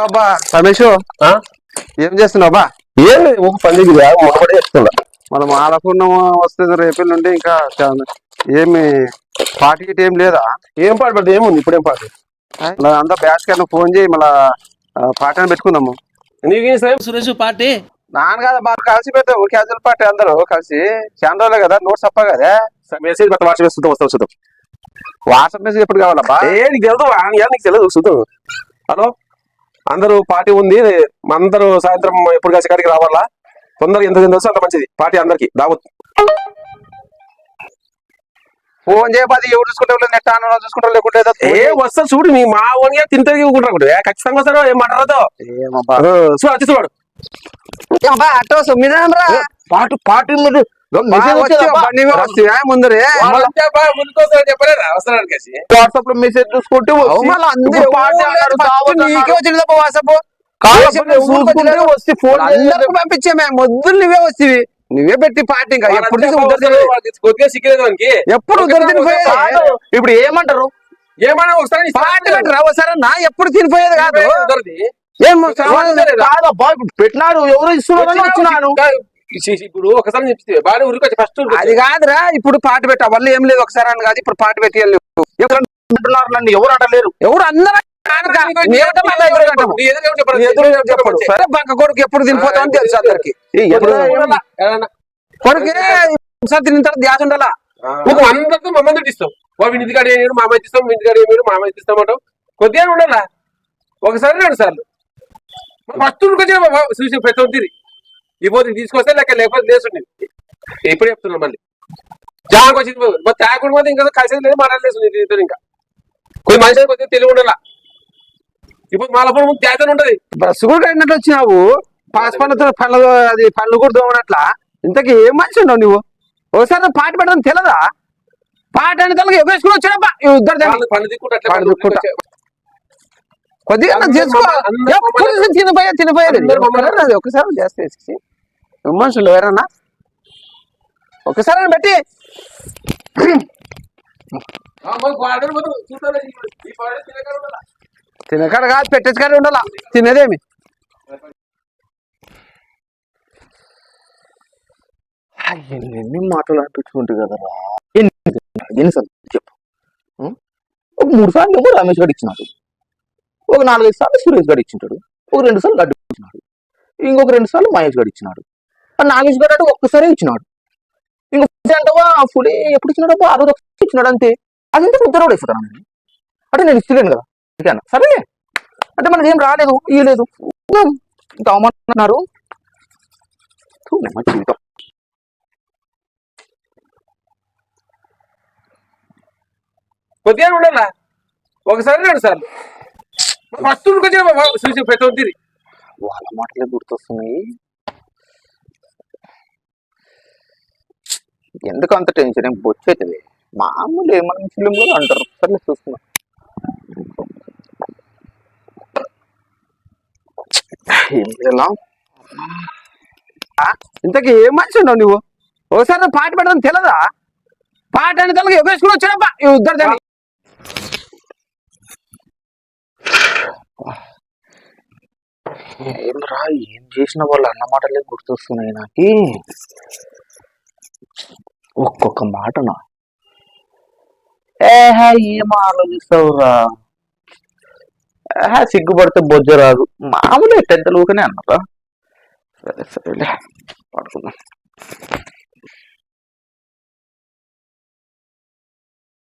అబ్బా రమేష్ ఏం చేస్తున్నావు అబ్బా? ఏం లేదు ఒక పని మొదటి చేస్తున్నా. మనం ఆడకున్నాం వస్తుంది రేపు నుండి ఇంకా ఏమి పార్టీ గిట్ ఏం లేదా? ఏం పాట పడుతుంది ఏముంది ఇప్పుడేం పాట? అంతా బ్యాచ్ కన్నా ఫోన్ చేయి మళ్ళా పార్టీ పెట్టుకుందాము. నీకు సురేష్ పార్టీ నాన్న కదా బాగా కలిసి పెడతాం క్యాజువల్ పార్టీ అందరూ కలిసి చాలా రోజులే కదా నోట్స్ తప్ప కదా మెసేజ్ పెట్ట వాట్సాప్ వేస్తుంటాం వస్తాం చూద్దాం. వాట్సాప్ మెసేజ్ ఎప్పుడు కావాలబ్బా? నీకు తెలుదు నీకు తెలియదు చూద్దాం. హలో అందరూ పార్టీ ఉంది, అందరూ సాయంత్రం ఎప్పుడు కలిసి కాడికి రావాలా, తొందరగా ఎంత తెలుసు అంత మంచిది. పార్టీ అందరికి దావత్. ఫోన్ చేయబోది ఎవరు చూసుకుంటే నెట్ ఆన్ చూసుకుంటారు లేకుంటే వస్తా చూడు నీ మా ఓన్గా తింటే ఖచ్చితంగా వస్తారో ఏం మాట్లాడదో చూడు చూడు పాటు పార్టీ ముందరే వాట్సాప్ లో మెసేజ్ చూసుకుంటే పంపించే మొద్దులు నువ్వే వస్తేవి నువ్వే పెట్టి పార్టీ ఇంకా ఎప్పుడు ఎప్పుడు ఇప్పుడు ఏమంటారు ఏమన్నా ఒకసారి పార్టీ పెట్టరా ఒకసారన్నా ఎప్పుడు తినిపోయేది కాదు పెట్టినారు ఎవరు ఇస్తున్నాను ఇప్పుడు ఒకసారి చెప్తే బాగా ఉరికి ఫస్ట్ అది కాదురా ఇప్పుడు పాట పెట్టా వల్ల ఏం లేదు ఒకసారి అని కాదు ఇప్పుడు పాట పెట్టాలి నన్ను ఎవరు అంటలేరు ఎవరు అందరూ సరే బంక కొడుకు ఎప్పుడు తినిపోతామని తెలుసు అందరికి కొడుకు ఒకసారి తిన్న తర్వాత ధ్యాస ఉండాలా అందరితో మమ్మల్ని ఇస్తాం వాడు ఇంటికాడ ఏడు మామ ఇస్తాం ఇంటికాడ ఏడు మామ ఇస్తామంటాం కొద్దిగా ఉండాలా ఒకసారి 2 సార్లు ఫస్ట్ చూసి ప్రతి తీరి ఇపోతే తీసుకొస్తే లేకపోతే లేచుండి ఎప్పుడు చెప్తున్నా మళ్ళీ జాగ్రత్త వచ్చింది తాగకుండా ఇంకా కలిసి లేదు మాట్లాడలేదు ఇంకా కొన్ని మనుషులు కొద్దిగా తెలివి ఉండాలా. ఇప్పుడు మాలప్పుడు త్యాగం ఉంటది బస్సు కూడా అయినట్టు వచ్చినావు పాస్ పనులతో పనులు అది పనులు కూడా దోమనట్లా ఇంతకీ ఏం మనిషి ఉండవు నువ్వు ఒకసారి నువ్వు పాట పెట్టడం తెలదా పాట అనే తలకి ఎగేసుకుని వచ్చాడబ్బా కొద్దిగా తినపోయేది ఒకసారి చేస్తే మనుషులు ఎవరన్నా ఒకసారి పెట్టి తినకాడ కాదు పెట్టేసి కాడ ఉండాలా తినేదేమి ఎన్ని మాటలు అనిపించుకుంటుంది కదరా ఎన్నిసార్లు చెప్పు ఒక 3 సార్లు ఏమో రమేష్ గడి ఇచ్చినాడు, ఒక 4-5 సార్లు సురేష్ గడి ఇచ్చింటాడు, ఒక 2 సార్లు గడ్డి ఇచ్చినాడు, ఇంకొక 2 సార్లు మహేష్ గడి ఇచ్చినాడు, నాగేష్ గడు అంటే ఒక్కసారి ఇచ్చినాడు, ఇంకొక అంటవా ఫుల్ ఎప్పుడు ఇచ్చినాడు 6 ఇచ్చినాడు అంతే. అది ఇంత ముద్ర కూడా ఇస్తాను నేను అంటే నేను ఇస్తలేను కదా ఇంకేనా సరే అంటే మనకి ఏం రాలేదు ఇయ్యలేదు ఇంకా అవమానారు జీవితం. కొద్దిగా ఉండాలా ఒకసారి 2 సార్లు ఫస్ట్ చూసి ప్రతి తీరి వాళ్ళ మాటలే గుర్తొస్తున్నాయి. ఎందుకు అంత టెన్షన్ ఏం బొచ్చు అవుతుంది మామూలు ఏమన్నా ఫిలిం కూడా అంటారు సరే చూస్తున్నా. ఇంతకీ ఏం మనిషి ఉండవు నువ్వు ఒకసారి నువ్వు పాట పెట్టడం తెలదా పాట అనే తలకి ఎగేసుకుని వచ్చాడబ్బా ఇద్దరు ఏమరా ఏం చేసిన వాళ్ళు అన్నమాటలే గుర్తొస్తున్నాయి నాకు. ఒక్కొక్క మాటనా ఏం ఆలోచిస్తావురా సిగ్గుపడితే బొజ్జ రాదు మామూలు పెద్దలుగానే అన్నారా. సరే సరేలే పడుకుందాం.